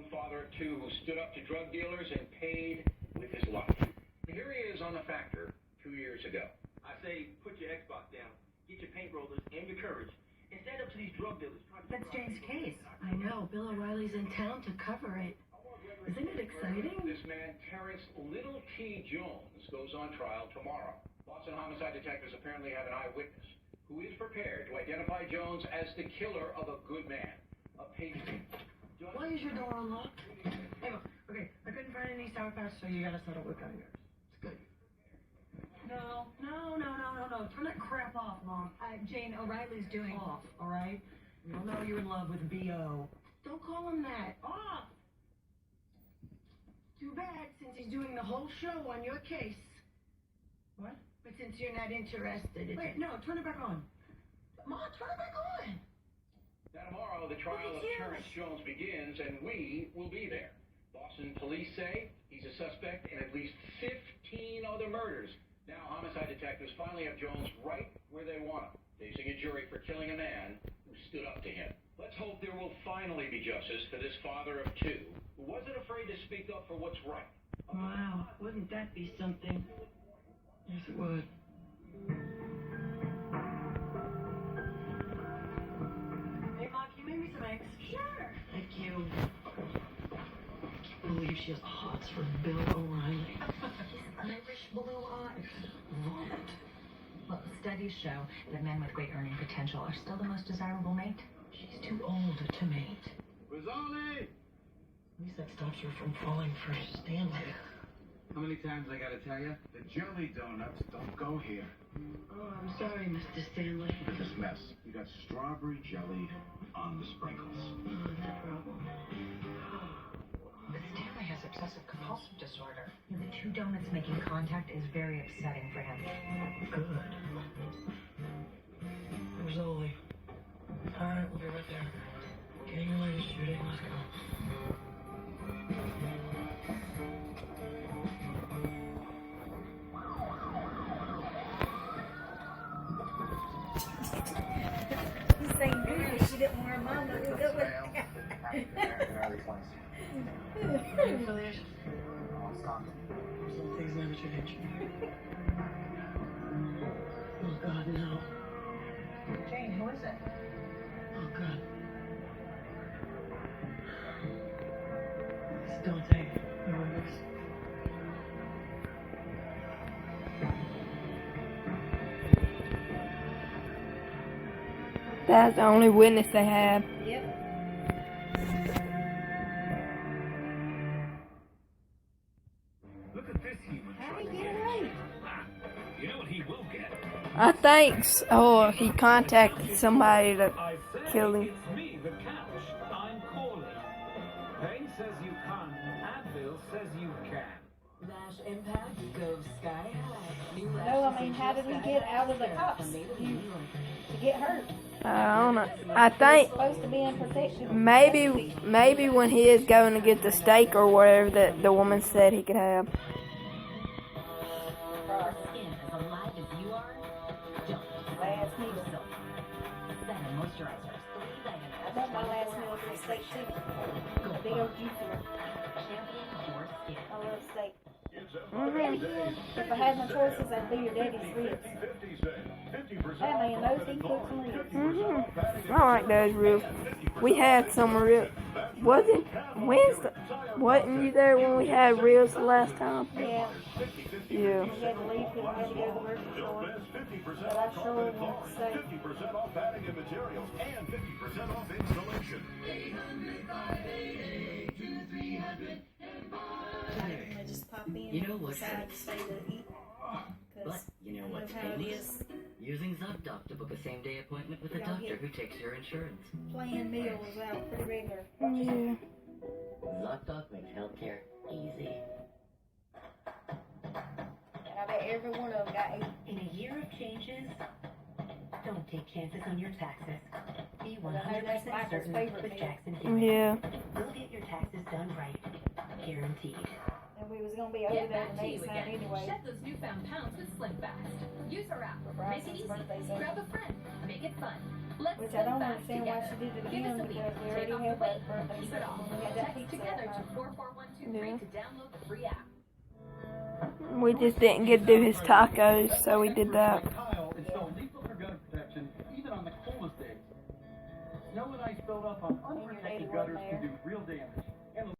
Father of two who stood up to drug dealers and paid with his life. Here he is on the Factor 2 years ago. I say, put your Xbox down, get your paint rollers and your courage, and stand up to these drug dealers. That's Jane's case. I know. Bill O'Reilly's in town to cover it. Isn't it exciting? This man, Terrence Little T. Jones, goes on trial tomorrow. Boston homicide detectives apparently have an eyewitness who is prepared to identify Jones as the killer of a good man. A patient. Why is your door unlocked? Hey, look, okay, I couldn't find any Sour Patch, so you gotta settle with yours. It's good. No. Turn that crap off, Mom. Jane, O'Reilly's doing Off, all right? We all know you're in love with B.O. Don't call him that. Off! Too bad, since he's doing the whole show on your case. What? But since you're not interested... Wait, no, turn it back on. Mom, turn it back on! Now tomorrow, the trial of Terrence Jones begins, and we will be there. Boston police say he's a suspect in at least 15 other murders. Now, homicide detectives finally have Jones right where they want him, facing a jury for killing a man who stood up to him. Let's hope there will finally be justice for this father of two who wasn't afraid to speak up for what's right. Wow, wouldn't that be something? Yes, it would. Hey, Mom, can you make me some eggs? Sure. Thank you. I can't believe she has hots for Bill O'Reilly. Irish blue eyes. Vomit. Well, studies show that men with great earning potential are still the most desirable mate. She's too old to mate. Rizzoli! At least that stops her from falling for Stanley. How many times I gotta tell you? The jelly donuts don't go here. Oh, I'm sorry, Mr. Stanley. Look at this mess. You got strawberry jelly on the sprinkles. Oh, no problem. But Stanley has obsessive compulsive disorder. The two donuts making contact is very upsetting for him. Good. Rizzoli. All right, we'll be right there. Getting your latest shooting. Let's go. He's saying good. She didn't wear mom to go with Affiliation. Some things never change. Oh, God, no. Jane, who is it? Oh, God. It's Dante. That's the only witness they have. Yep. Look at this human. How did he get away? You know what he will get? I think so. He contacted somebody to I say kill him. it's me, the couch. I'm calling. Pain says you can't. Advil says you can. Nash Impact goes sky high. No, I mean, how did he get out of the cops? To get hurt? I don't know. I think Supposed to be in protection. maybe when he is going to get the steak or whatever that the woman said he could have. Our skin as alive as you are. Don't. Last meal. 7 moisturizers. 3 vitamins. I bet my last meal was steak too. A big old juicy one. Shampoo your skin. I love steak. Mhm. If I had my choices, I'd be your daddy's ribs. That man knows he cooks and ribs. Mhm. I like those ribs. We had some ribs. Wasn't Wednesday? Wasn't you there when we had ribs the last time? Yeah. Yeah. We had to leave because we had to go to the grocery store. But I sure want to say. 50% off padding and materials and 50% off installation. 800-588-2300 I just pop in You know and what decide to stay to eat. But Because you know I know what's how it painless? is. Using ZocDoc to book a same-day appointment with a Yeah, doctor yeah. who takes your insurance. Playing meals out pretty regular. Yeah. ZocDoc makes healthcare easy. And I bet every one of them got 8. In a year of changes, don't take chances on your taxes. Be I know that's 100% Michael's certain favorite with meal. Jackson Hewitt. Yeah. We'll get your taxes done right. Guaranteed. And we was going to be over there the next time anyway. Shed those newfound pounds with Slim Fast. Use our app. For Make it Bryson's easy. birthday, so. Grab a friend. Make it fun. Let's Which I Slim don't Fast understand why together. she did it Give again us a week. because we Take already him the for way. his birthday. Keep it off. We had that Text pizza together that to 44123 to download the free app. We just didn't get to do his tacos, so we did that. Tile install lethal for gutter protection even on the coldest days. Snow and ice build up on unprotected gutters can do real damage.